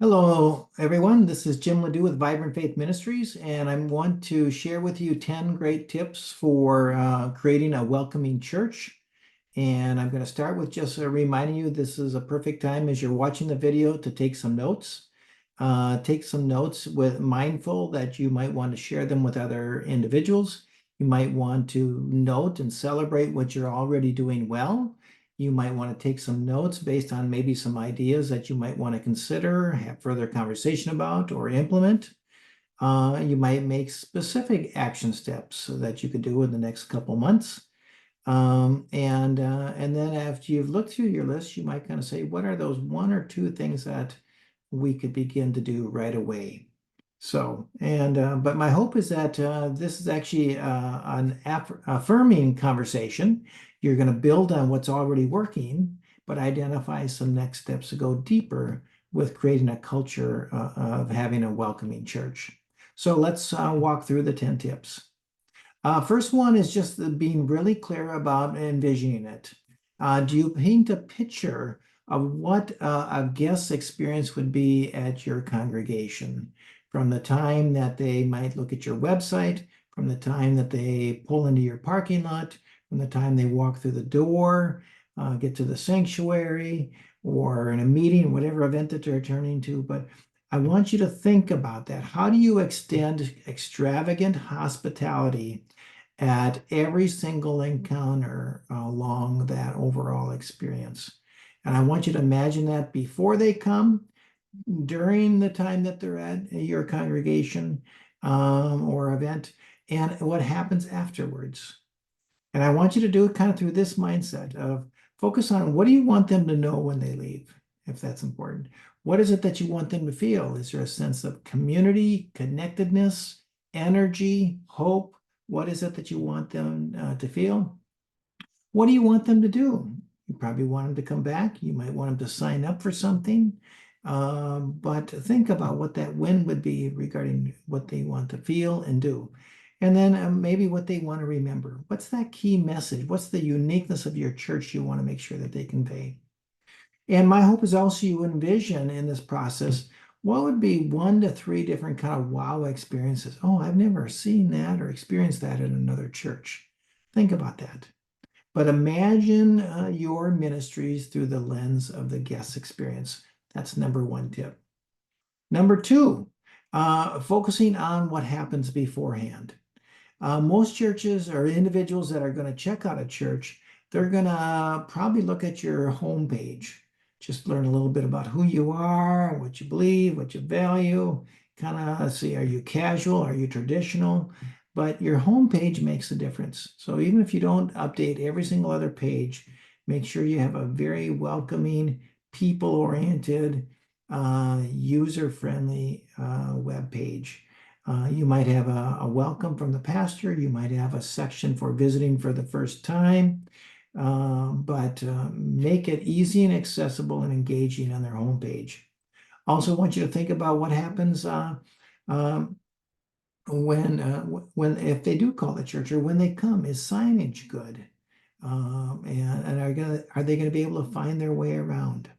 Hello, everyone. This is Jim Ledoux with Vibrant Faith Ministries, and I want to share with you 10 great tips for creating a welcoming church. And I'm going to start with just reminding you this is a perfect time as you're watching the video to take some notes. Take some notes with mindful that you might want to share them with other individuals. You might want to note and celebrate what you're already doing well. You might want to take some notes based on maybe some ideas that you might want to consider, have further conversation about, or implement. You might make specific action steps that you could do in the next couple months. And then after you've looked through your list, you might kind of say, what are those one or two things that we could begin to do right away? But my hope is that this is actually an affirming conversation. You're going to build on what's already working, but identify some next steps to go deeper with creating a culture of having a welcoming church. So let's walk through the 10 tips. First one is just being really clear about envisioning it. Do you paint a picture of what a guest's experience would be at your congregation? From the time that they might look at your website, from the time that they pull into your parking lot, from the time they walk through the door, get to the sanctuary, or in a meeting, whatever event that they're returning to. But I want you to think about that. How do you extend extravagant hospitality at every single encounter along that overall experience? And I want you to imagine that before they come, during the time that they're at your congregation or event, and what happens afterwards. And I want you to do it kind of through this mindset of focus on what do you want them to know when they leave, if that's important. What is it that you want them to feel? Is there a sense of community, connectedness, energy, hope? What is it that you want them to feel? What do you want them to do? You probably want them to come back. You might want them to sign up for something. But think about what that win would be regarding what they want to feel and do. And then maybe what they want to remember. What's that key message? What's the uniqueness of your church you want to make sure that they convey? And my hope is also you envision in this process what would be 1 to 3 different kind of wow experiences. Oh, I've never seen that or experienced that in another church. Think about that. But imagine your ministries through the lens of the guest experience. That's number one tip. Number two, focusing on what happens beforehand. Most churches or individuals that are going to check out a church, they're going to probably look at your homepage, just learn a little bit about who you are, what you believe, what you value, kind of see, are you casual, are you traditional? But your homepage makes a difference. So even if you don't update every single other page, make sure you have a very welcoming, people-oriented, user-friendly web page. You might have a welcome from the pastor. You might have a section for visiting for the first time, but make it easy and accessible and engaging on their homepage. Also want you to think about what happens um, when if they do call the church or when they come. Is signage good? And are they gonna be able to find their way around?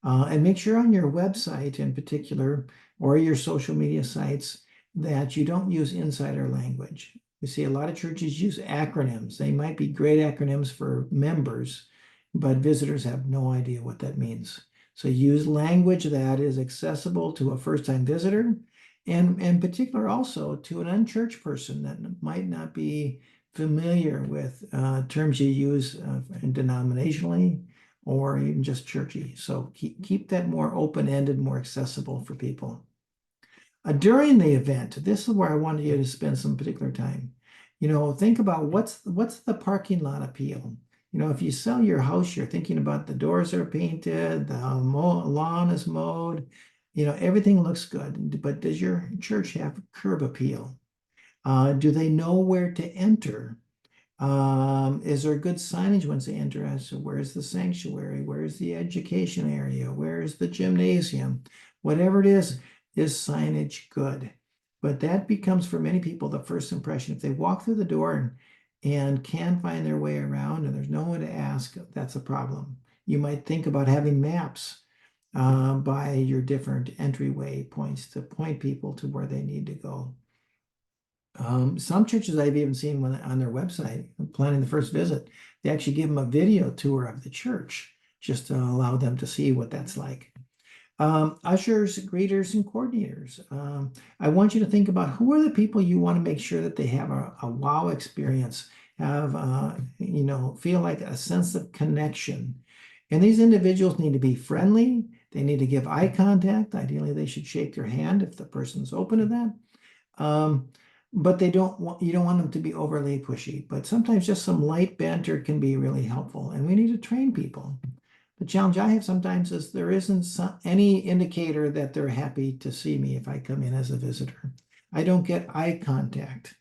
And make sure on your website in particular, or your social media sites, that you don't use insider language. We see a lot of churches use acronyms. They might be great acronyms for members, but visitors have no idea what that means. So use language that is accessible to a first-time visitor, and in particular also to an unchurched person that might not be familiar with terms you use denominationally or even just churchy. So keep that more open-ended, more accessible for people. During the event, this is where I wanted you to spend some particular time. Think about what's the parking lot appeal. If you sell your house, you're thinking about the doors are painted, the lawn is mowed, everything looks good. But does your church have curb appeal? Do they know where to enter? Is there good signage once they enter? As to where's the sanctuary? Where's the education area? Where's the gymnasium? Whatever it is signage good? But that becomes for many people the first impression. If they walk through the door and can't find their way around and there's no one to ask, that's a problem. You might think about having maps by your different entryway points to point people to where they need to go. Some churches I've even seen when on their website planning the first visit, they actually give them a video tour of the church just to allow them to see what that's like. Ushers, greeters, and coordinators. I want you to think about who are the people you want to make sure that they have a wow experience, have feel like a sense of connection. And these individuals need to be friendly. They need to give eye contact. Ideally, they should shake your hand if the person's open to that. But you don't want them to be overly pushy. But sometimes just some light banter can be really helpful. And we need to train people. The challenge I have sometimes is there isn't any indicator that they're happy to see me if I come in as a visitor. I don't get eye contact.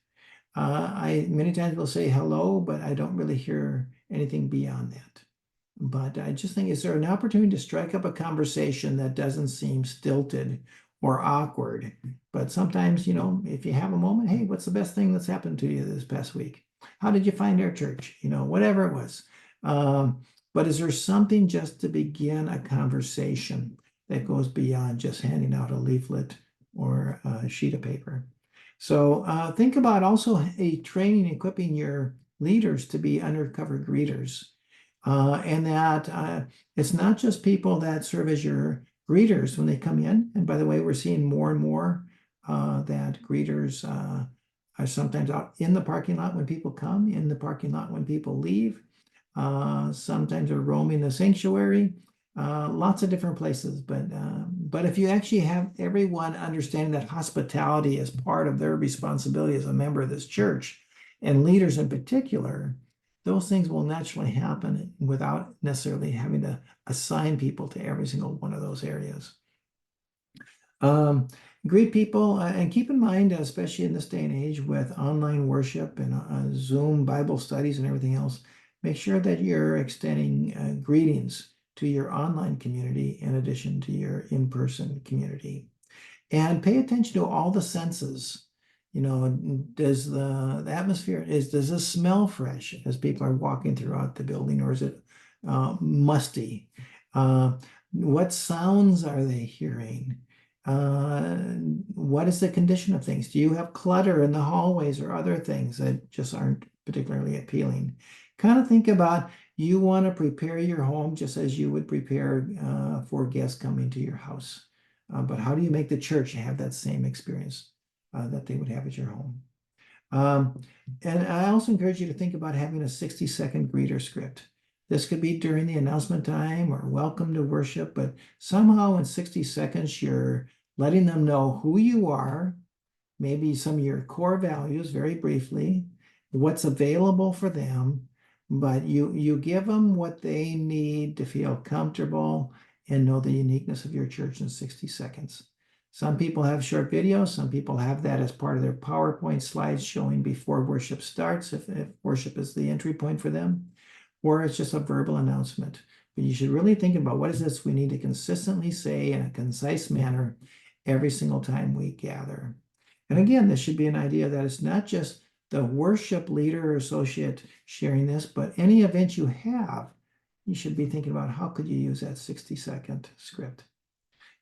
I many times will say hello, but I don't really hear anything beyond that. But I just think, is there an opportunity to strike up a conversation that doesn't seem stilted or awkward? But sometimes, if you have a moment, hey, what's the best thing that's happened to you this past week? How did you find our church? Whatever it was. But is there something just to begin a conversation that goes beyond just handing out a leaflet or a sheet of paper? So think about also a training, equipping your leaders to be undercover greeters. And that it's not just people that serve as your greeters when they come in. And by the way, we're seeing more and more that greeters are sometimes out in the parking lot when people come, in the parking lot when people leave. Sometimes they're roaming the sanctuary, lots of different places. But if you actually have everyone understanding that hospitality is part of their responsibility as a member of this church, and leaders in particular, those things will naturally happen without necessarily having to assign people to every single one of those areas. Greet people and keep in mind, especially in this day and age with online worship and Zoom Bible studies and everything else, make sure that you're extending greetings to your online community in addition to your in-person community. And pay attention to all the senses. Does the atmosphere does this smell fresh as people are walking throughout the building, or is it musty? What sounds are they hearing? What is the condition of things? Do you have clutter in the hallways or other things that just aren't particularly appealing? Kind of think about, you want to prepare your home just as you would prepare for guests coming to your house. But how do you make the church have that same experience that they would have at your home? And I also encourage you to think about having a 60-second greeter script. This could be during the announcement time or welcome to worship, but somehow in 60 seconds, you're letting them know who you are, maybe some of your core values very briefly, what's available for them, but you give them what they need to feel comfortable and know the uniqueness of your church in 60 seconds. Some people have short videos. Some people have that as part of their PowerPoint slides showing before worship starts, if worship is the entry point for them, or it's just a verbal announcement. But you should really think about, what is this we need to consistently say in a concise manner every single time we gather. And again, this should be an idea that it's not just the worship leader or associate sharing this, but any event you have, you should be thinking about how could you use that 60-second script.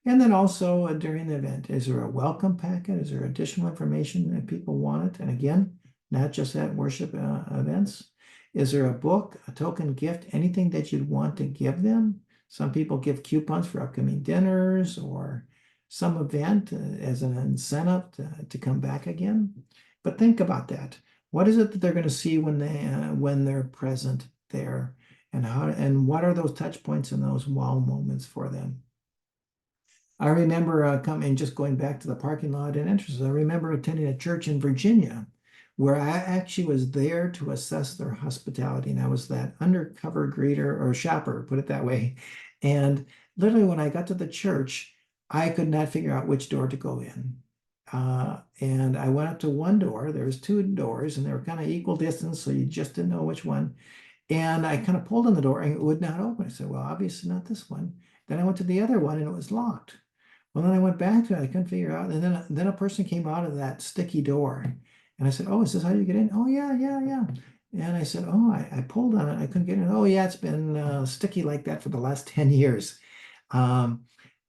And then also during the event, is there a welcome packet? Is there additional information if people want it? And again, not just at worship events. Is there a book, a token gift, anything that you'd want to give them? Some people give coupons for upcoming dinners or some event as an incentive to come back again. But think about that. What is it that they're going to see when they're present there, and what are those touch points and those wow moments for them? I remember just going back to the parking lot and entrances. I remember attending a church in Virginia where I actually was there to assess their hospitality, and I was that undercover greeter or shopper, put it that way. And literally, when I got to the church, I could not figure out which door to go in. And I went up to one door. There was two doors, and they were kind of equal distance, so you just didn't know which one. And I kind of pulled on the door, and it would not open. I said, well, obviously not this one. Then I went to the other one, and it was locked. Well, then I went back to it. I couldn't figure out. And then a person came out of that sticky door. And I said, oh, is this how you get in? Oh, yeah, yeah, yeah. And I said, oh, I pulled on it. I couldn't get in. Oh, yeah, it's been sticky like that for the last 10 years.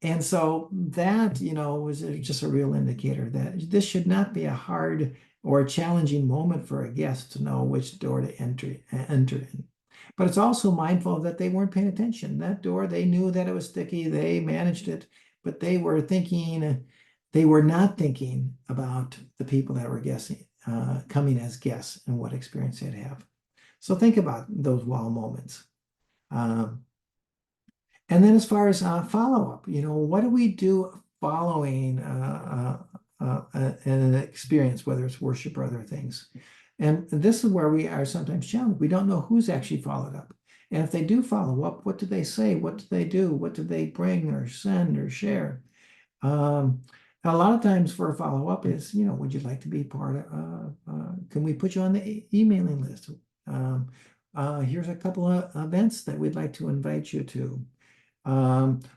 And so that, was just a real indicator that this should not be a hard or a challenging moment for a guest to know which door to enter in. But it's also mindful that they weren't paying attention. That door, they knew that it was sticky, they managed it, but they were not thinking about the people that were coming as guests and what experience they'd have. So think about those wow moments. Um, and then as far as follow-up, what do we do following an experience, whether it's worship or other things? And this is where we are sometimes challenged. We don't know who's actually followed up. And if they do follow up, what do they say? What do they do? What do they bring or send or share? Um, a lot of times for a follow-up is, would you like to be part of, can we put you on the emailing list? Here's a couple of events that we'd like to invite you to.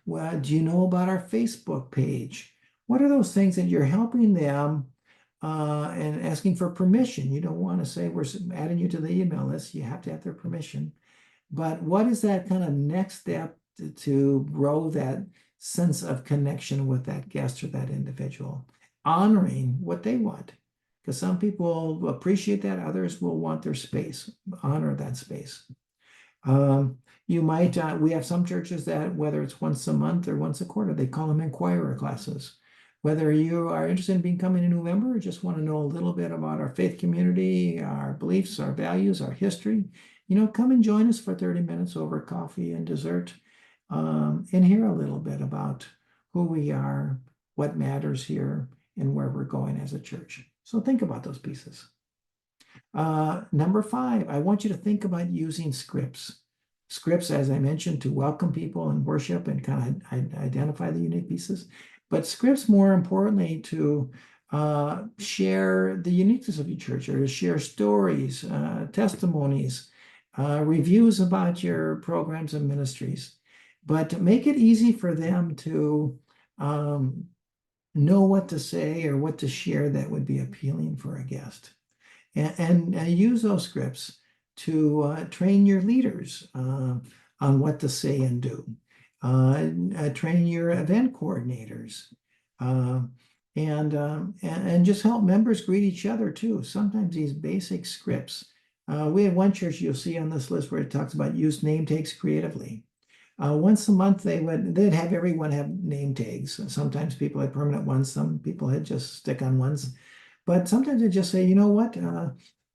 Well, do you know about our Facebook page? What are those things that you're helping them and asking for permission? You don't want to say we're adding you to the email list. You have to have their permission. But what is that kind of next step to grow that sense of connection with that guest or that individual, honoring what they want? Because some people appreciate that, others will want their space, honor that space. You might, we have some churches that, whether it's once a month or once a quarter, they call them inquirer classes. Whether you are interested in becoming a new member or just want to know a little bit about our faith community, our beliefs, our values, our history, come and join us for 30 minutes over coffee and dessert, and hear a little bit about who we are, what matters here, and where we're going as a church. So think about those pieces. Number 5, I want you to think about using scripts. Scripts, as I mentioned, to welcome people in worship and kind of identify the unique pieces. But scripts, more importantly, to share the uniqueness of your church or to share stories, testimonies, reviews about your programs and ministries. But to make it easy for them to know what to say or what to share that would be appealing for a guest. And use those scripts to train your leaders on what to say and do. Train your event coordinators, and just help members greet each other too. Sometimes these basic scripts. We have one church you'll see on this list where it talks about use name tags creatively. Once a month they'd have everyone have name tags. Sometimes people had permanent ones, some people had just stick-on ones. But sometimes they just say, you know what,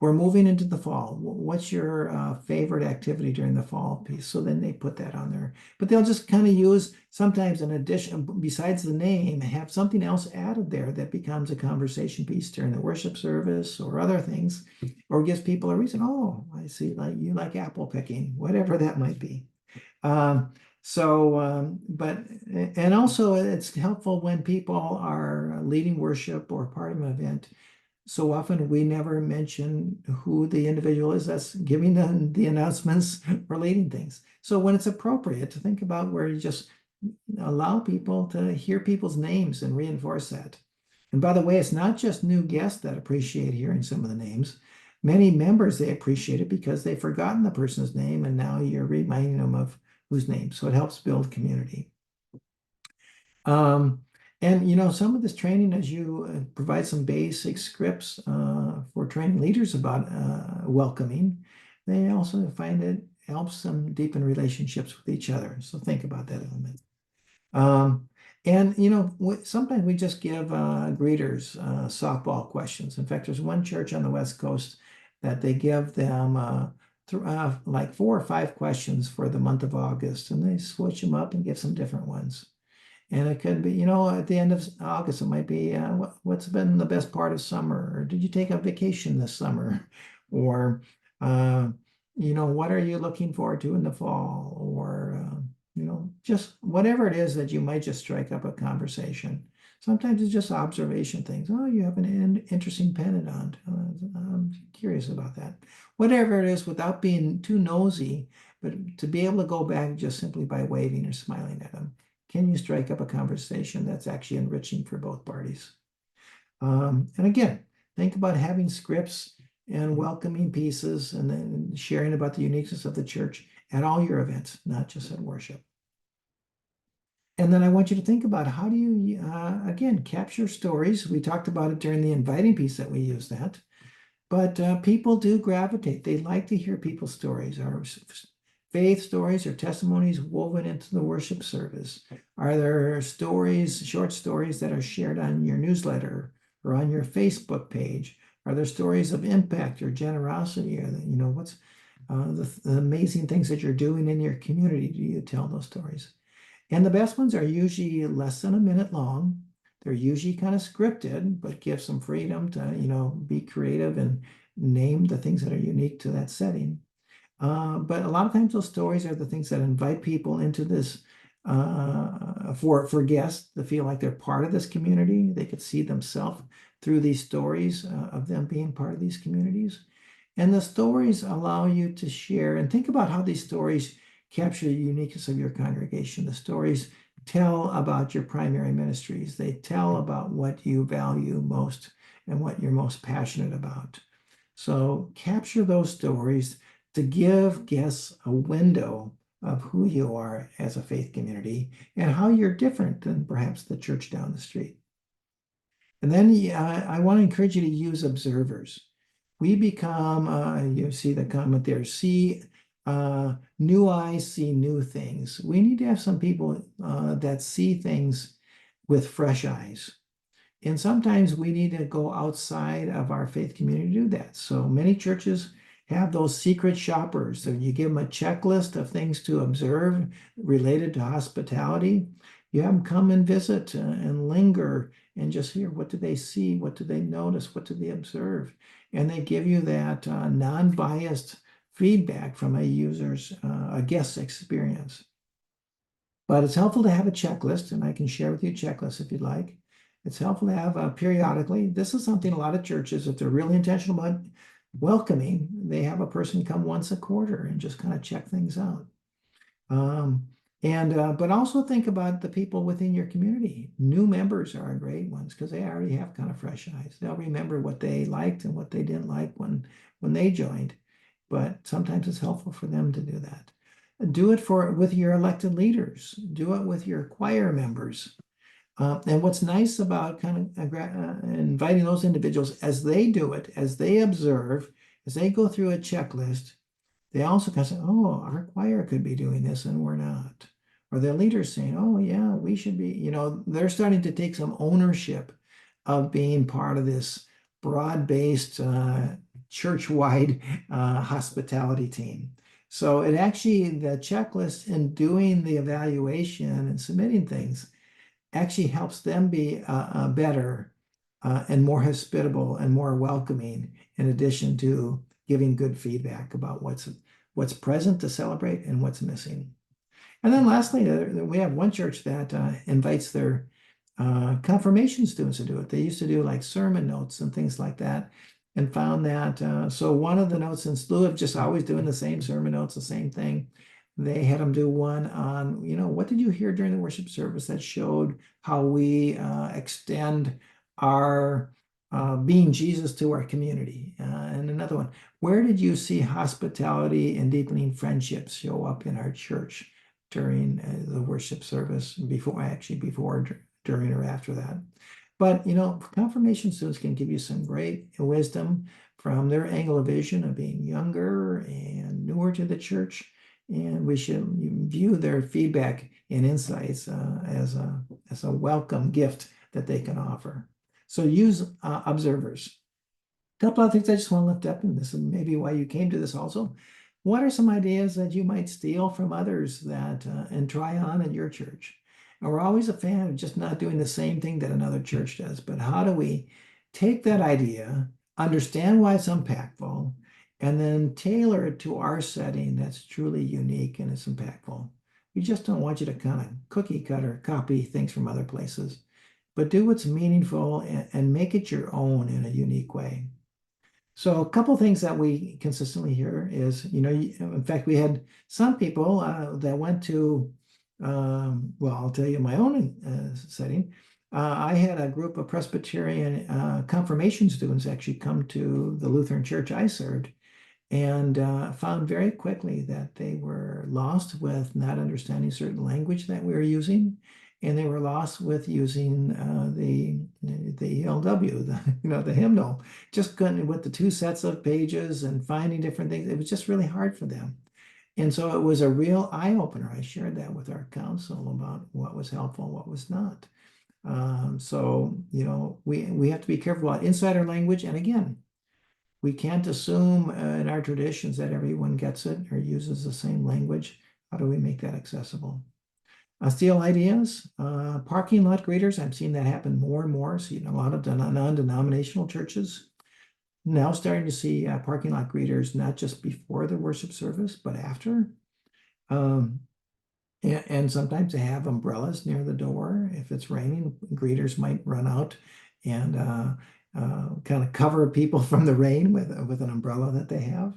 we're moving into the fall. What's your favorite activity during the fall piece? So then they put that on there. But they'll just kind of use sometimes an addition, besides the name, have something else added there that becomes a conversation piece during the worship service or other things, or gives people a reason. Oh, I see, like you like apple picking, whatever that might be. And also it's helpful when people are leading worship or part of an event. So often we never mention who the individual is that's giving the announcements or leading things. So when it's appropriate to think about where you just allow people to hear people's names and reinforce that. And by the way, it's not just new guests that appreciate hearing some of the names. Many members, they appreciate it because they've forgotten the person's name and now you're reminding them of whose name. So it helps build community. And some of this training, as you provide some basic scripts for training leaders about welcoming, they also find it helps them deepen relationships with each other. So think about that element. And sometimes we just give greeters softball questions. In fact, there's one church on the West Coast that they give them like 4 or 5 questions for the month of August, and they switch them up and give some different ones. And it could be, at the end of August, it might be, what's been the best part of summer? Or did you take a vacation this summer? Or, what are you looking forward to in the fall? Or, just whatever it is that you might just strike up a conversation. Sometimes it's just observation things. Oh, you have an interesting pendant on. I'm curious about that. Whatever it is, without being too nosy, but to be able to go back just simply by waving or smiling at them. Can you strike up a conversation that's actually enriching for both parties? And again, think about having scripts and welcoming pieces and then sharing about the uniqueness of the church at all your events, not just at worship. And And then I want you to think about how do you, again, capture stories. We talked about it during the inviting piece that we use that. But people do gravitate. They like to hear people's stories, or faith stories or testimonies woven into the worship service. Are there stories, short stories that are shared on your newsletter or on your Facebook page? Are there stories of impact or generosity? Or, what's the amazing things that you're doing in your community? Do you tell those stories? And the best ones are usually less than a minute long. They're usually kind of scripted, but give some freedom to, be creative and name the things that are unique to that setting. But a lot of times those stories are the things that invite people into this for guests to feel like they're part of this community. They could see themselves through these stories of them being part of these communities. And the stories allow you to share and think about how these stories capture the uniqueness of your congregation. The stories tell about your primary ministries. They tell about what you value most and what you're most passionate about. So capture those stories to give guests a window of who you are as a faith community and how you're different than perhaps the church down the street. And then I want to encourage you to use observers. We become, you see the comment there, see new eyes see new things. We need to have some people that see things with fresh eyes. And sometimes we need to go outside of our faith community to do that. So many churches have those secret shoppers. So you give them a checklist of things to observe related to hospitality. You have them come and visit and linger and just hear, what do they see? What do they notice? What do they observe? And they give you that non-biased feedback from a user's, a guest's experience. But it's helpful to have a checklist, and I can share with you checklists if you'd like. It's helpful to have periodically. This is something a lot of churches, if they're really intentional about welcoming, they have a person come once a quarter and just kind of check things out. But also think about the people within your community. New members are great ones because they already have kind of fresh eyes. They'll remember what they liked and what they didn't like when they joined. But sometimes it's helpful for them to do that. Do it with your elected leaders. Do it with your choir members. And what's nice about kind of inviting those individuals as they do it, as they observe, as they go through a checklist, they also kind of say, oh, our choir could be doing this and we're not. Or their leaders saying, oh, yeah, we should be, they're starting to take some ownership of being part of this broad-based, church-wide hospitality team. So the checklist and doing the evaluation and submitting things actually helps them be better and more hospitable and more welcoming, in addition to giving good feedback about what's present to celebrate and what's missing. And then lastly, we have one church that invites their confirmation students to do it. They used to do like sermon notes and things like that, and found that so one of the notes, in lieu of just always doing the same sermon notes, the same thing, they had them do one on, what did you hear during the worship service that showed how we extend our being Jesus to our community? And another one, where did you see hospitality and deepening friendships show up in our church during the worship service, before, during, or after that? But, confirmation students can give you some great wisdom from their angle of vision of being younger and newer to the church. And we should view their feedback and insights as a welcome gift that they can offer. So use observers. A couple of things I just want to lift up, and this is maybe why you came to this also. What are some ideas that you might steal from others and try on at your church? And we're always a fan of just not doing the same thing that another church does, but how do we take that idea, understand why it's impactful, and then tailor it to our setting that's truly unique and it's impactful? We just don't want you to kind of cookie cutter copy things from other places, but do what's meaningful and make it your own in a unique way. So a couple things that we consistently hear is, in fact, we had some people that went to, well, I'll tell you my own setting. I had a group of Presbyterian confirmation students actually come to the Lutheran church I served, and found very quickly that they were lost with not understanding certain language that we were using. and they were lost with using the ELW, the hymnal, just couldn't with the two sets of pages and finding different things. It was just really hard for them. And so it was a real eye opener. I shared that with our council about what was helpful and what was not. So, we have to be careful about insider language. And again, we can't assume in our traditions that everyone gets it or uses the same language. How do we make that accessible? Steal ideas, parking lot greeters. I'm seeing that happen more and more. Seeing a lot of non-denominational churches now starting to see parking lot greeters, not just before the worship service, but after. Um, and sometimes they have umbrellas near the door. If it's raining, greeters might run out and kind of cover people from the rain with an umbrella that they have.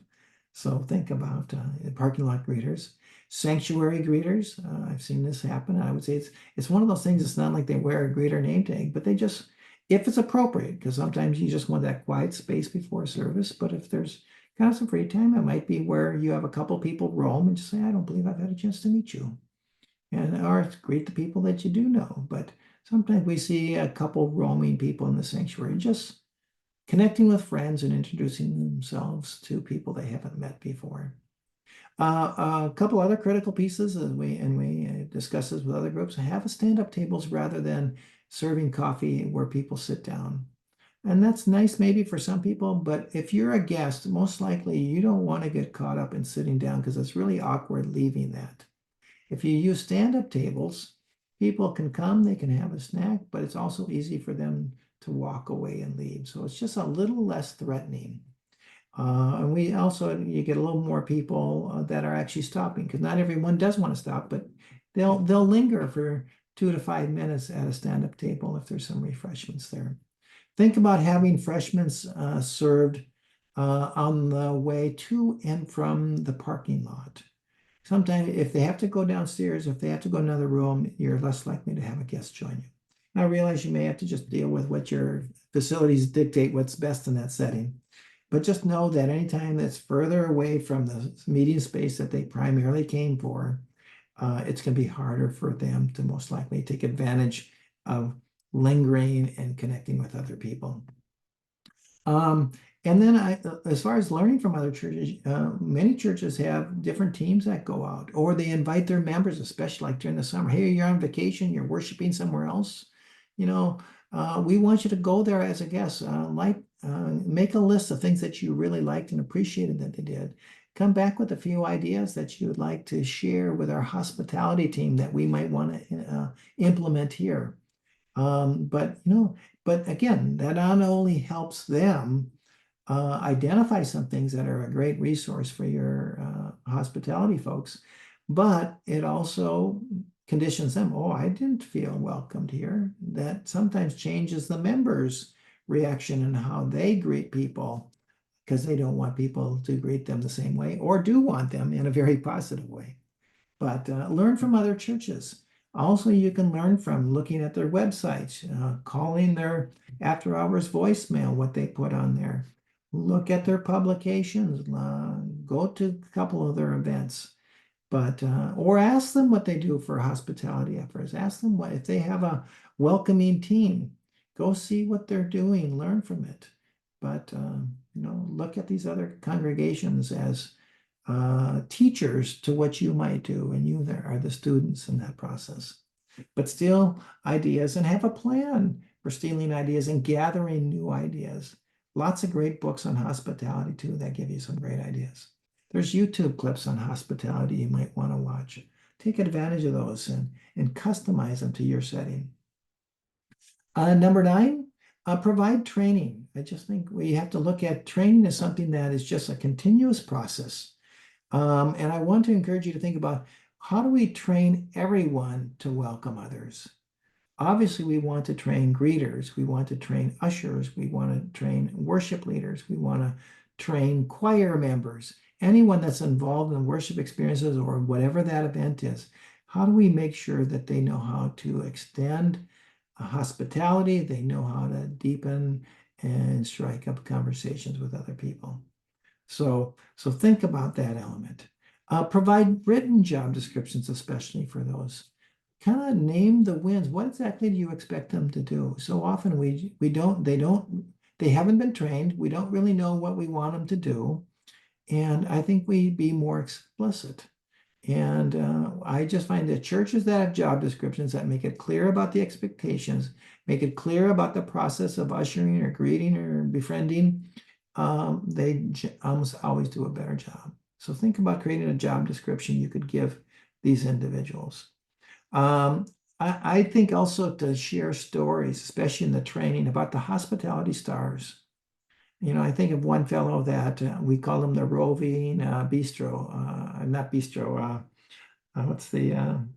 So think about parking lot greeters. Sanctuary greeters. I've seen this happen. I would say it's one of those things. It's not like they wear a greeter name tag, but they just, if it's appropriate, because sometimes you just want that quiet space before service. But if there's kind of some free time, it might be where you have a couple people roam and just say, I don't believe I've had a chance to meet you. And or greet the people that you do know. But sometimes we see a couple roaming people in the sanctuary, just connecting with friends and introducing themselves to people they haven't met before. A couple other critical pieces, and we discuss this with other groups, have a stand-up tables rather than serving coffee where people sit down. And that's nice maybe for some people, but if you're a guest, most likely you don't want to get caught up in sitting down because it's really awkward leaving that. If you use stand-up tables, people can come, they can have a snack, but it's also easy for them to walk away and leave. So it's just a little less threatening. And you get a little more people that are actually stopping because not everyone does want to stop, but they'll linger for 2 to 5 minutes at a stand-up table if there's some refreshments there. Think about having refreshments served on the way to and from the parking lot. Sometimes if they have to go downstairs, if they have to go to another room, you're less likely to have a guest join you. And I realize you may have to just deal with what your facilities dictate what's best in that setting. But just know that anytime that's further away from the meeting space that they primarily came for, it's going to be harder for them to most likely take advantage of lingering and connecting with other people. And then as far as learning from other churches, many churches have different teams that go out, or they invite their members, especially like during the summer. Hey, you're on vacation, you're worshiping somewhere else. We want you to go there as a guest. Make a list of things that you really liked and appreciated that they did. Come back with a few ideas that you would like to share with our hospitality team that we might want to implement here. But again, that not only helps them identify some things that are a great resource for your hospitality folks, but it also conditions them. Oh, I didn't feel welcomed here. That sometimes changes the members' reaction and how they greet people because they don't want people to greet them the same way or do want them in a very positive way. But learn from other churches. Also, you can learn from looking at their websites, calling their after hours voicemail, what they put on there. Look at their publications, go to a couple of their events, but or ask them what they do for hospitality efforts. Ask them what if they have a welcoming team. Go see what they're doing, learn from it. But look at these other congregations as teachers to what you might do, and you there are the students in that process. But steal ideas and have a plan for stealing ideas and gathering new ideas. Lots of great books on hospitality too that give you some great ideas. There's YouTube clips on hospitality you might want to watch. Take advantage of those and customize them to your setting. Number 9, provide training. I just think we have to look at training as something that is just a continuous process. And I want to encourage you to think about how do we train everyone to welcome others? Obviously, we want to train greeters, we want to train ushers, we want to train worship leaders, we want to train choir members, anyone that's involved in worship experiences or whatever that event is. How do we make sure that they know how to extend hospitality, they know how to deepen and strike up conversations with other people? So think about that element. Provide written job descriptions, especially for those. kind of name the wins. What exactly do you expect them to do? So often they haven't been trained. We don't really know what we want them to do. And I think we be more explicit. And I just find that churches that have job descriptions that make it clear about the expectations, make it clear about the process of ushering or greeting or befriending, they almost always do a better job. So think about creating a job description you could give these individuals. Um, I think also to share stories, especially in the training, about the hospitality stars. I think of one fellow that we call him the roving bistro, not bistro. What's the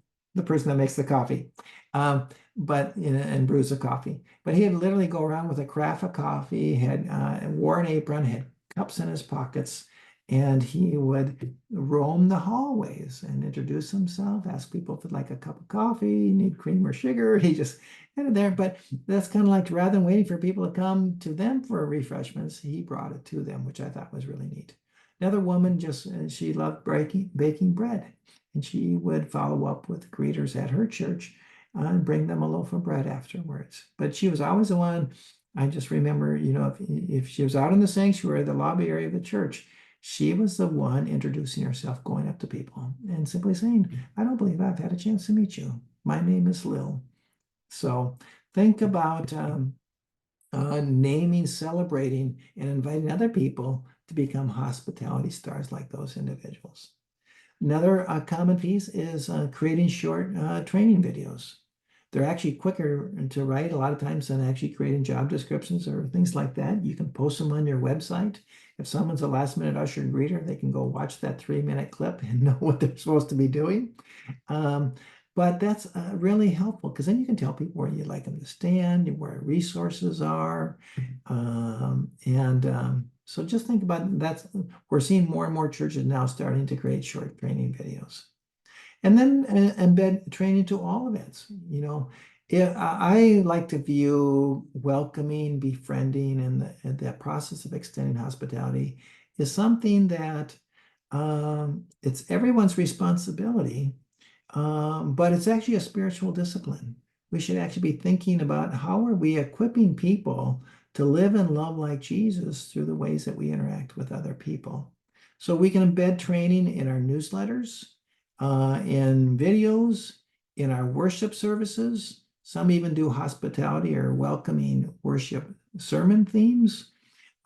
person that makes the coffee? But and brews the coffee. But he'd literally go around with a carafe of coffee, had wore an apron, had cups in his pockets, and he would roam the hallways and introduce himself, ask people if they'd like a cup of coffee, need cream or sugar. He just had it there. But that's kind of like rather than waiting for people to come to them for refreshments, he brought it to them, which I thought was really neat. Another woman just she loved baking bread. And she would follow up with greeters at her church and bring them a loaf of bread afterwards. But she was always the one, I just remember, if she was out in the sanctuary, the lobby area of the church, she was the one introducing herself, going up to people and simply saying, I don't believe I've had a chance to meet you. My name is Lil. So think about naming, celebrating, and inviting other people to become hospitality stars like those individuals. Another common piece is creating short training videos. They're actually quicker to write a lot of times than actually creating job descriptions or things like that. You can post them on your website. If someone's a last minute usher and greeter, they can go watch that 3-minute clip and know what they're supposed to be doing. But that's really helpful because then you can tell people where you'd like them to stand, where resources are. So just think about that. We're seeing more and more churches now starting to create short training videos. And then embed training to all events. I like to view welcoming, befriending, and the process of extending hospitality is something that it's everyone's responsibility, but it's actually a spiritual discipline. We should actually be thinking about how are we equipping people to live and love like Jesus through the ways that we interact with other people. So we can embed training in our newsletters, in videos, in our worship services. Some even do hospitality or welcoming worship sermon themes,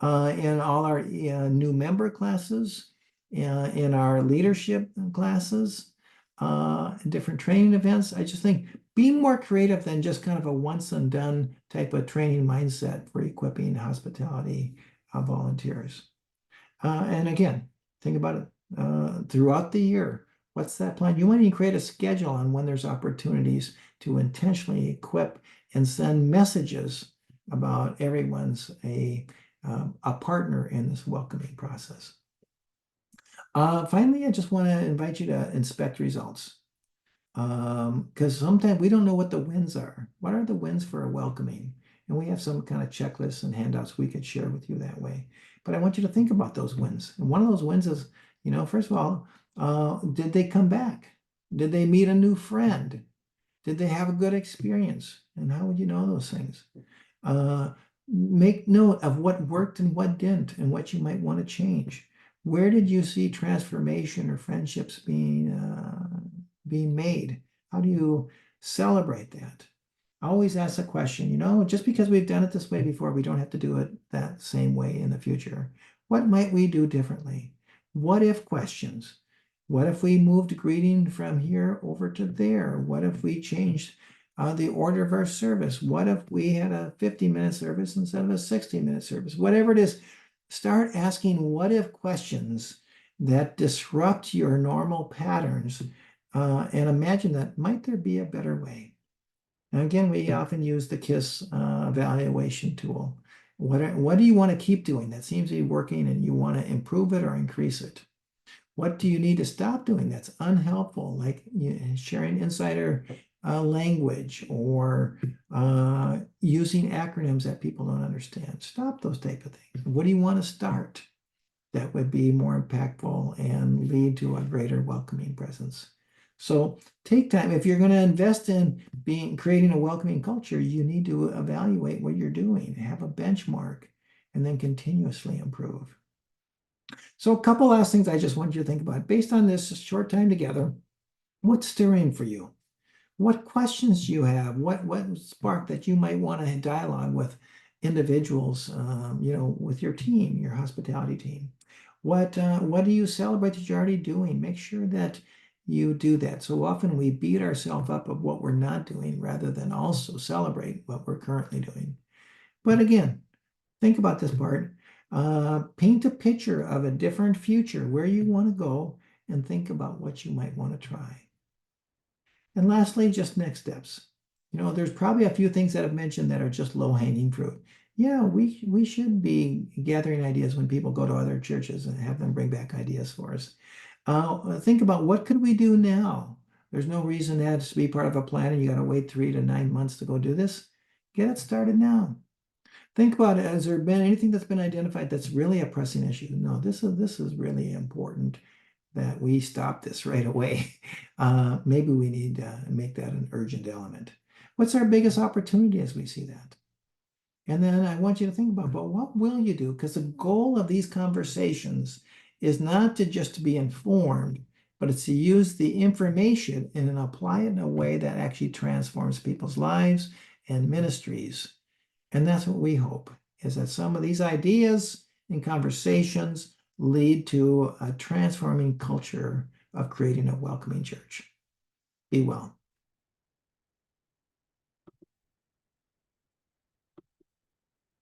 in all our new member classes, in our leadership classes, different training events. I just think be more creative than just kind of a once and done type of training mindset for equipping hospitality volunteers. And again, think about it throughout the year. What's that plan? You want to create a schedule on when there's opportunities to intentionally equip and send messages about everyone's a partner in this welcoming process. Finally, I just want to invite you to inspect results. Because sometimes we don't know what the wins are. What are the wins for a welcoming? And we have some kind of checklists and handouts we could share with you that way. But I want you to think about those wins. And one of those wins is, first of all, did they come back? Did they meet a new friend? Did they have a good experience? And how would you know those things? Make note of what worked and what didn't, and what you might want to change. Where did you see transformation or friendships being made? How do you celebrate that? I always ask the question, just because we've done it this way before, we don't have to do it that same way in the future. What might we do differently? What if questions? What if we moved greeting from here over to there? What if we changed the order of our service? What if we had a 50-minute service instead of a 60-minute service? Whatever it is, start asking what if questions that disrupt your normal patterns, and imagine that might there be a better way? Now, again, we often use the KISS evaluation tool. What do you want to keep doing that seems to be working and you want to improve it or increase it? What do you need to stop doing that's unhelpful, like sharing insider language or using acronyms that people don't understand? Stop those type of things. What do you want to start that would be more impactful and lead to a greater welcoming presence? So take time. If you're going to invest in creating a welcoming culture, you need to evaluate what you're doing, have a benchmark, and then continuously improve. So a couple last things I just want you to think about. Based on this short time together, what's stirring for you? What questions do you have? What spark that you might want to dialogue with individuals, with your team, your hospitality team? What do you celebrate that you're already doing? Make sure that you do that. So often we beat ourselves up of what we're not doing rather than also celebrate what we're currently doing. But again, think about this part. Paint a picture of a different future where you want to go and think about what you might want to try. And lastly, just next steps. There's probably a few things that I've mentioned that are just low-hanging fruit. Yeah, we should be gathering ideas when people go to other churches and have them bring back ideas for us. Think about what could we do now? There's no reason that has to be part of a plan and you got to wait 3 to 9 months to go do this. Get it started now. Think about it. Has there been anything that's been identified that's really a pressing issue? No, this is really important that we stop this right away. Maybe we need to make that an urgent element. What's our biggest opportunity as we see that? And then I want you to think about, but what will you do? Because the goal of these conversations is not to just to be informed, but it's to use the information and then apply it in a way that actually transforms people's lives and ministries. And that's what we hope, is that some of these ideas and conversations lead to a transforming culture of creating a welcoming church. Be well.